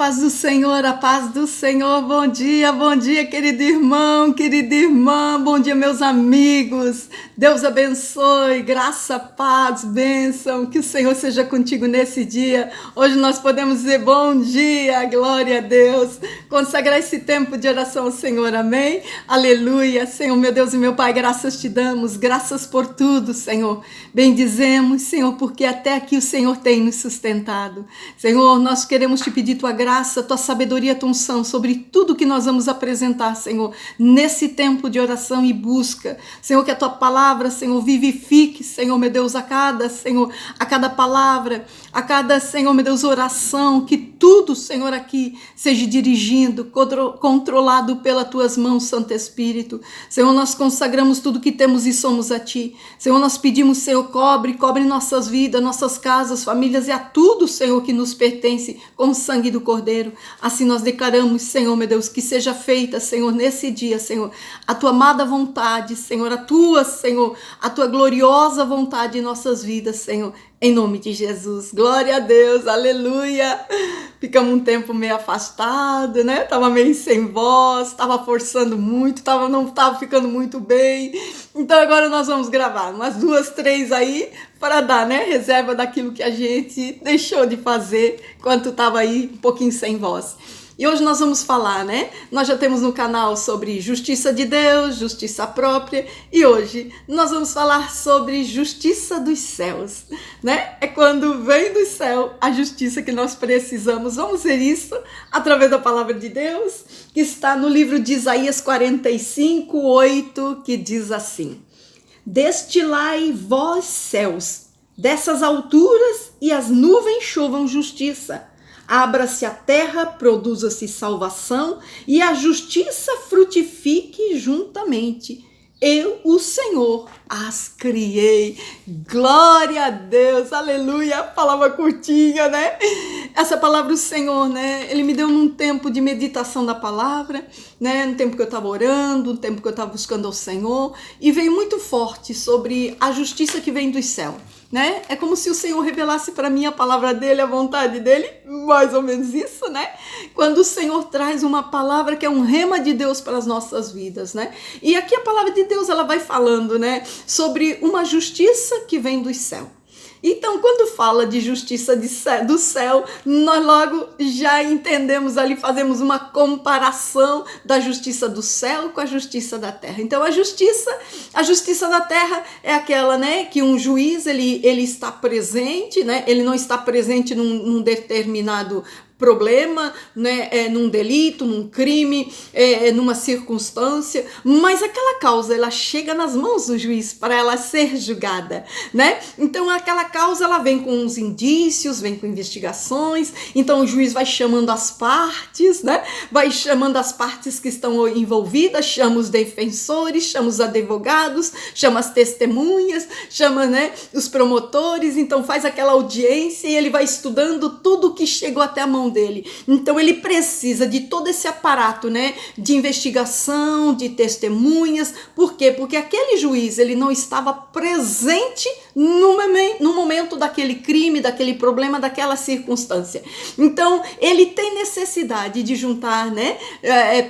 paz do Senhor, a paz do Senhor. Bom dia, querido irmão, querida irmã. Bom dia, meus amigos. Deus abençoe, graça, paz, bênção. Que o Senhor seja contigo nesse dia. Hoje nós podemos dizer bom dia, glória a Deus. Consagrar esse tempo de oração ao Senhor, amém? Aleluia. Senhor, meu Deus e meu Pai, graças te damos, graças por tudo, Senhor. Bendizemos, Senhor, porque até aqui o Senhor tem nos sustentado. Senhor, nós queremos te pedir tua graça, tua sabedoria, tua unção sobre tudo que nós vamos apresentar, Senhor, nesse tempo de oração e busca. Senhor, que a tua palavra, Senhor, vivifique, Senhor, meu Deus, a cada palavra, a cada, Senhor, meu Deus, oração, que tudo, Senhor, aqui seja dirigindo, controlado pelas tuas mãos, Santo Espírito. Senhor, nós consagramos tudo que temos e somos a ti. Senhor, nós pedimos, Senhor, cobre nossas vidas, nossas casas, famílias e a tudo, Senhor, que nos pertence com o sangue do Cordeiro. Assim nós declaramos, Senhor, meu Deus, que seja feita, Senhor, nesse dia, Senhor, a tua amada vontade, Senhor, a tua gloriosa vontade em nossas vidas, Senhor, em nome de Jesus. Glória a Deus, aleluia. Ficamos um tempo meio afastado, né? Tava meio sem voz, tava forçando muito, não tava ficando muito bem. Então agora nós vamos gravar umas 2, 3 aí para dar, né? Reserva daquilo que a gente deixou de fazer quando tava aí um pouquinho sem voz. E hoje nós vamos falar, né? Nós já temos no canal sobre justiça de Deus, justiça própria, e hoje nós vamos falar sobre justiça dos céus, né? É quando vem do céu a justiça que nós precisamos. Vamos ver isso através da palavra de Deus, que está no livro de Isaías 45, 8, que diz assim: Destilai vós céus, dessas alturas, e as nuvens chovam justiça. Abra-se a terra, produza-se salvação, e a justiça frutifique juntamente. Eu, o Senhor, as criei. Glória a Deus, aleluia. Palavra curtinha, né? Essa palavra, o Senhor, né? Ele me deu num tempo de meditação da palavra, né? No tempo que eu estava orando, no tempo que eu estava buscando ao Senhor, e veio muito forte sobre a justiça que vem do céu, né? É como se o Senhor revelasse para mim a palavra dele, a vontade dele, mais ou menos isso, né? Quando o Senhor traz uma palavra que é um rema de Deus para as nossas vidas, né? E aqui a palavra de Deus, ela vai falando, né, sobre uma justiça que vem do céu. Então, quando fala de justiça do céu, nós logo já entendemos ali, fazemos uma comparação da justiça do céu com a justiça da terra. Então, a justiça da terra é aquela, né, que um juiz, ele está presente, né, ele não está presente num determinado problema, né, num delito, num crime, numa circunstância, mas aquela causa, ela chega nas mãos do juiz para ela ser julgada, né? Então aquela causa, ela vem com os indícios, vem com investigações, então o juiz vai chamando as partes, né? Vai chamando as partes que estão envolvidas, chama os defensores, chama os advogados, chama as testemunhas, chama, né, os promotores, então faz aquela audiência e ele vai estudando tudo que chegou até a mão dele. Então ele precisa de todo esse aparato, né, de investigação, de testemunhas. Por quê? Porque aquele juiz, ele não estava presente no momento daquele crime, daquele problema, daquela circunstância. Então ele tem necessidade de juntar, né,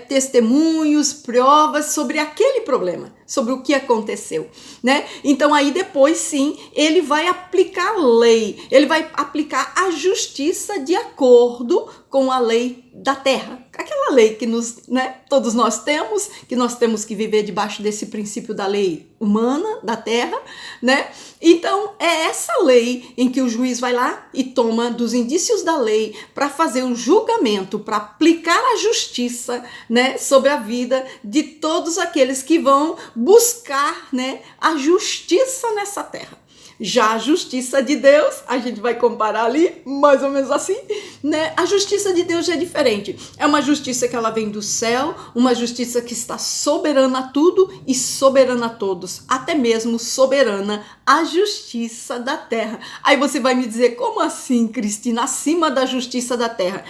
testemunhos, provas sobre aquele problema, sobre o que aconteceu, né? Então aí depois sim, ele vai aplicar a lei, ele vai aplicar a justiça de acordo com a lei da terra, aquela lei que todos nós temos, que nós temos que viver debaixo desse princípio da lei humana, da terra, né? Então é essa lei em que o juiz vai lá e toma dos indícios da lei para fazer um julgamento, para aplicar a justiça, né, sobre a vida de todos aqueles que vão buscar, né, a justiça nessa terra. Já a justiça de Deus, a gente vai comparar ali, mais ou menos assim, né? A justiça de Deus já é diferente. É uma justiça que ela vem do céu, uma justiça que está soberana a tudo e soberana a todos, até mesmo soberana a justiça da terra. Aí você vai me dizer, como assim, Cristina, acima da justiça da terra?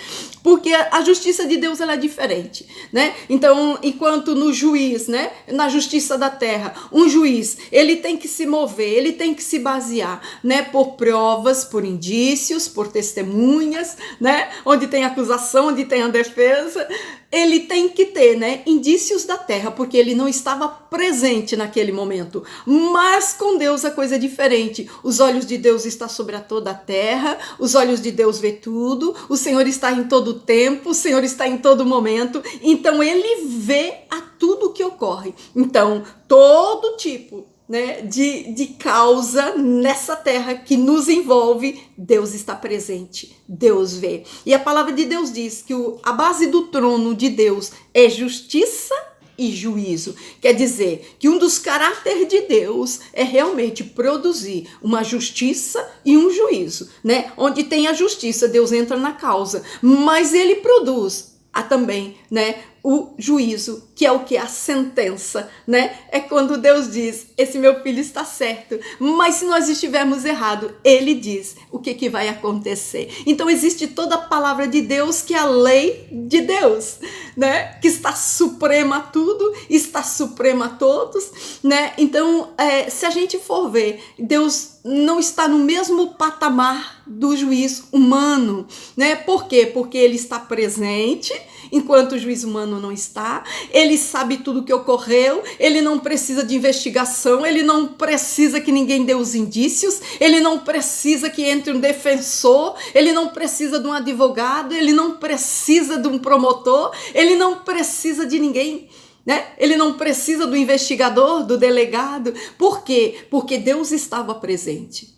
Porque a justiça de Deus ela é diferente, né? Então, enquanto no juiz, né, na justiça da terra, um juiz, ele tem que se mover, ele tem que se basear, né, por provas, por indícios, por testemunhas, né, onde tem acusação, onde tem a defesa, ele tem que ter, né, indícios da terra, porque ele não estava presente naquele momento. Mas com Deus a coisa é diferente. Os olhos de Deus estão sobre toda a terra, os olhos de Deus vê tudo, o Senhor está em todo tempo, o Senhor está em todo momento, então ele vê a tudo que ocorre. Então, todo tipo, né, de causa nessa terra que nos envolve, Deus está presente, Deus vê. E a palavra de Deus diz que a base do trono de Deus é justiça e juízo. Quer dizer que um dos caráteres de Deus é realmente produzir uma justiça e um juízo, né? Onde tem a justiça, Deus entra na causa, mas ele produz também, né, o juízo, que é o que? A sentença, né? É quando Deus diz, esse meu filho está certo, mas se nós estivermos errados, ele diz o que vai acontecer. Então existe toda a palavra de Deus, que é a lei de Deus, né? Que está suprema a tudo, está suprema a todos, né? Então, se a gente for ver, Deus não está no mesmo patamar do juiz humano, né? Por quê? Porque ele está presente, enquanto o juiz humano não está, ele sabe tudo o que ocorreu, ele não precisa de investigação, ele não precisa que ninguém dê os indícios, ele não precisa que entre um defensor, ele não precisa de um advogado, ele não precisa de um promotor, ele não precisa de ninguém, né? Ele não precisa do investigador, do delegado. Por quê? Porque Deus estava presente.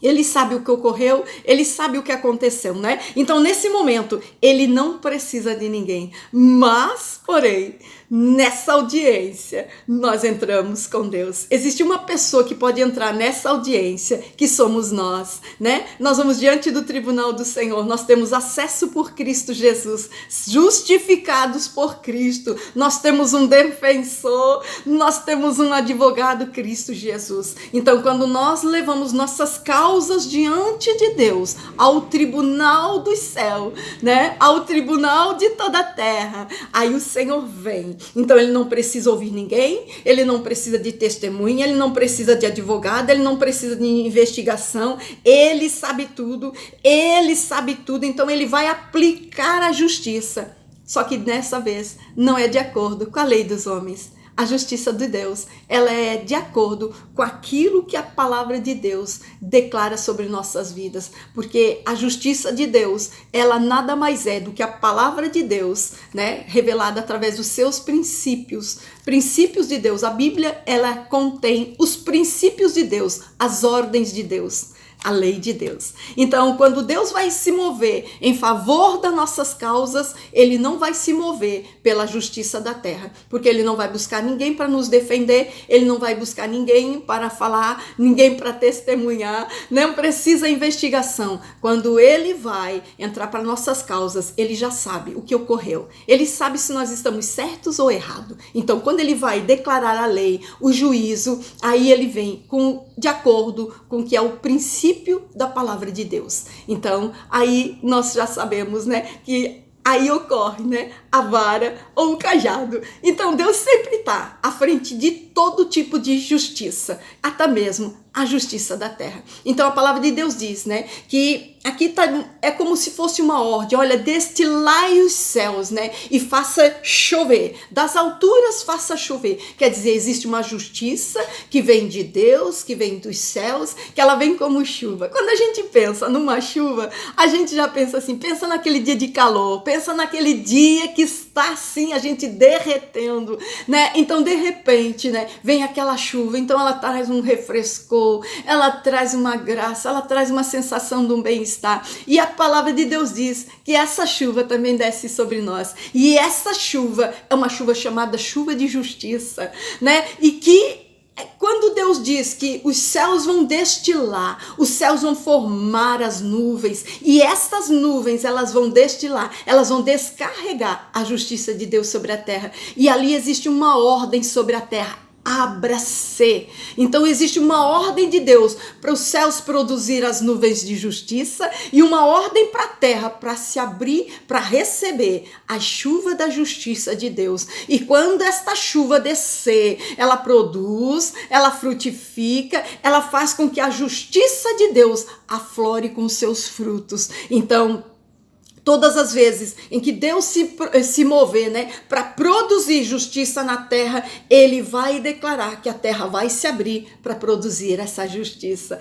Ele sabe o que ocorreu, ele sabe o que aconteceu, né? Então, nesse momento, ele não precisa de ninguém. Mas, porém, nessa audiência, nós entramos com Deus. Existe uma pessoa que pode entrar nessa audiência, que somos nós, né? Nós vamos diante do tribunal do Senhor, nós temos acesso por Cristo Jesus, justificados por Cristo, nós temos um defensor, nós temos um advogado, Cristo Jesus. Então, quando nós levamos nossas causas diante de Deus, ao tribunal do céu, né? Ao tribunal de toda a terra, aí o Senhor vem. Então ele não precisa ouvir ninguém, ele não precisa de testemunha, ele não precisa de advogado, ele não precisa de investigação, ele sabe tudo, então ele vai aplicar a justiça. Só que dessa vez não é de acordo com a lei dos homens. A justiça de Deus, ela é de acordo com aquilo que a palavra de Deus declara sobre nossas vidas. Porque a justiça de Deus, ela nada mais é do que a palavra de Deus, né, revelada através dos seus princípios. Princípios de Deus. A Bíblia, ela contém os princípios de Deus, as ordens de Deus. A lei de Deus. Então, quando Deus vai se mover em favor das nossas causas, ele não vai se mover pela justiça da terra, porque ele não vai buscar ninguém para nos defender, ele não vai buscar ninguém para falar, ninguém para testemunhar, não precisa investigação. Quando ele vai entrar para nossas causas, ele já sabe o que ocorreu, ele sabe se nós estamos certos ou errados. Então, quando ele vai declarar a lei, o juízo, aí ele vem de acordo com o que é o princípio da palavra de Deus. Então, aí nós já sabemos, né, que aí ocorre, né, a vara ou o cajado. Então, Deus sempre está à frente de todo tipo de justiça, até mesmo a justiça da terra. Então, a palavra de Deus diz, né, que aqui é como se fosse uma ordem, olha, destilai os céus, né, e faça chover, das alturas faça chover. Quer dizer, existe uma justiça que vem de Deus, que vem dos céus, que ela vem como chuva. Quando a gente pensa numa chuva, a gente já pensa assim, pensa naquele dia de calor, pensa naquele dia que está assim, a gente derretendo, né? Então, de repente, né, vem aquela chuva, então ela traz um refrescor, ela traz uma graça, ela traz uma sensação de um bem-estar. E a palavra de Deus diz que essa chuva também desce sobre nós. E essa chuva é uma chuva chamada chuva de justiça, né? E que quando Deus diz que os céus vão destilar, os céus vão formar as nuvens, e essas nuvens elas vão destilar, elas vão descarregar a justiça de Deus sobre a terra. E ali existe uma ordem sobre a terra. abra-se. Então existe uma ordem de Deus para os céus produzir as nuvens de justiça e uma ordem para a terra para se abrir, para receber a chuva da justiça de Deus. E quando esta chuva descer, ela produz, ela frutifica, ela faz com que a justiça de Deus aflore com seus frutos. Então, todas as vezes em que Deus se mover, né, para produzir justiça na terra, Ele vai declarar que a terra vai se abrir para produzir essa justiça.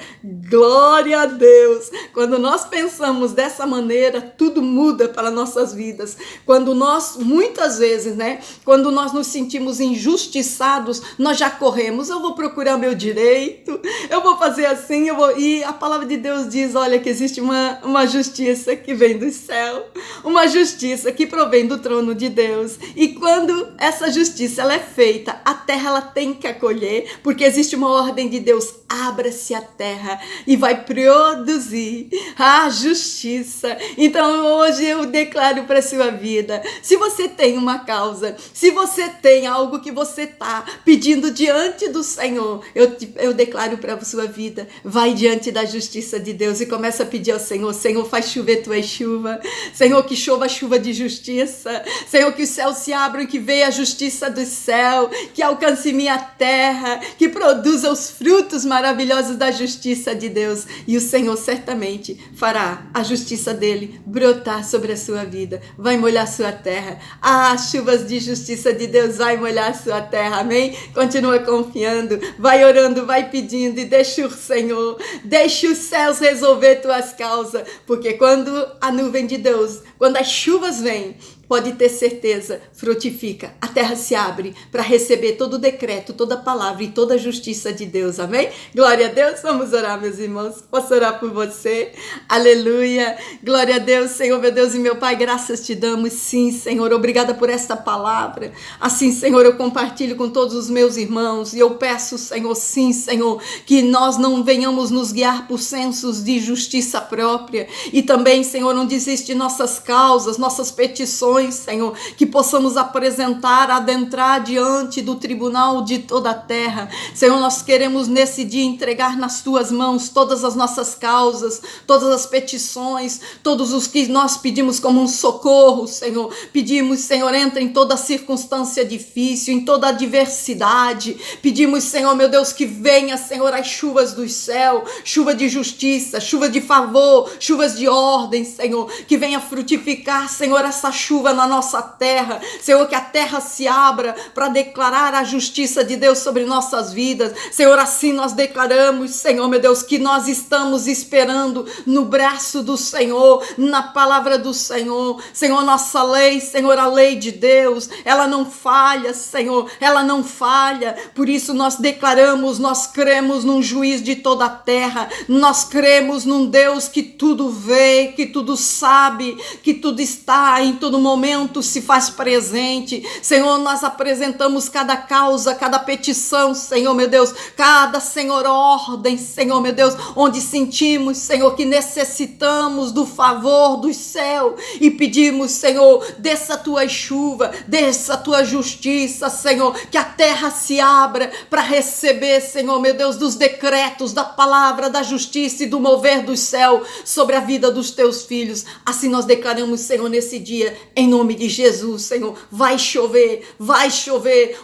Glória a Deus! Quando nós pensamos dessa maneira, tudo muda para nossas vidas. Quando nós, muitas vezes, né, quando nós nos sentimos injustiçados, nós já corremos, eu vou procurar meu direito, eu vou fazer assim, e a palavra de Deus diz, olha, que existe uma justiça que vem do céu. Uma justiça que provém do trono de Deus. E quando essa justiça ela é feita, a terra ela tem que acolher, porque existe uma ordem de Deus. Abra-se a terra e vai produzir a justiça. Então hoje eu declaro para a sua vida, se você tem uma causa, se você tem algo que você está pedindo diante do Senhor, eu declaro para a sua vida, vai diante da justiça de Deus e começa a pedir ao Senhor, Senhor, faz chover tua chuva, Senhor, que chova chuva de justiça, Senhor, que os céus se abram e que venha a justiça do céu, que alcance minha terra, que produza os frutos maravilhosos da justiça de Deus, e o Senhor certamente fará a justiça dele brotar sobre a sua vida, vai molhar sua terra, as chuvas de justiça de Deus vai molhar sua terra, amém? Continua confiando, vai orando, vai pedindo e deixa o Senhor, deixa os céus resolver tuas causas, porque quando a nuvem de Deus, quando as chuvas vêm, pode ter certeza, frutifica, a terra se abre para receber todo o decreto, toda a palavra e toda a justiça de Deus, amém? Glória a Deus, vamos orar, meus irmãos, posso orar por você? Aleluia, glória a Deus, Senhor, meu Deus e meu Pai, graças te damos, sim, Senhor, obrigada por esta palavra, assim, Senhor, eu compartilho com todos os meus irmãos e eu peço, Senhor, sim, Senhor, que nós não venhamos nos guiar por sensos de justiça própria e também, Senhor, não desiste de nossas causas, nossas petições, Senhor, que possamos apresentar, adentrar diante do tribunal de toda a terra. Senhor, nós queremos nesse dia entregar nas tuas mãos todas as nossas causas, todas as petições, todos os que nós pedimos como um socorro, Senhor. Pedimos, Senhor, entra em toda circunstância difícil, em toda adversidade. Pedimos, Senhor, meu Deus, que venha, Senhor, as chuvas do céu, chuva de justiça, chuva de favor, chuvas de ordem, Senhor, que venha frutificar, Senhor, essa chuva na nossa terra, Senhor, que a terra se abra para declarar a justiça de Deus sobre nossas vidas, Senhor, assim nós declaramos, Senhor, meu Deus, que nós estamos esperando no braço do Senhor, na palavra do Senhor, Senhor, nossa lei, Senhor, a lei de Deus, ela não falha, Senhor, ela não falha, por isso nós declaramos, nós cremos num juiz de toda a terra, nós cremos num Deus que tudo vê, que tudo sabe, que tudo está em todo momento se faz presente. Senhor, nós apresentamos cada causa, cada petição, Senhor, meu Deus, cada, Senhor, ordem, Senhor, meu Deus, onde sentimos, Senhor, que necessitamos do favor do céu e pedimos, Senhor, desça a tua chuva, desça a tua justiça, Senhor, que a terra se abra para receber, Senhor, meu Deus, dos decretos, da palavra, da justiça e do mover do céu sobre a vida dos teus filhos. Assim nós declaramos, Senhor, nesse dia, em nome de Jesus, Senhor, vai chover,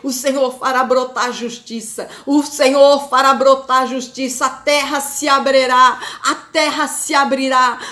o Senhor fará brotar justiça, o Senhor fará brotar justiça, a terra se abrirá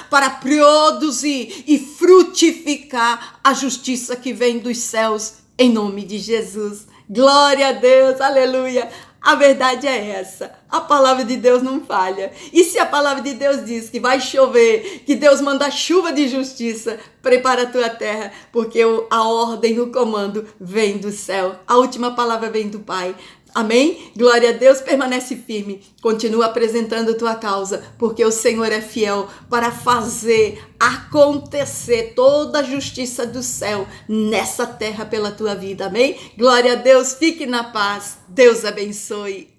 para produzir e frutificar a justiça que vem dos céus, em nome de Jesus. Glória a Deus, aleluia. A verdade é essa, a palavra de Deus não falha. E se a palavra de Deus diz que vai chover, que Deus manda chuva de justiça, prepara a tua terra, porque a ordem, o comando vem do céu. A última palavra vem do Pai. Amém? Glória a Deus, permanece firme, continua apresentando tua causa, porque o Senhor é fiel para fazer acontecer toda a justiça do céu nessa terra pela tua vida, amém? Glória a Deus, fique na paz, Deus abençoe.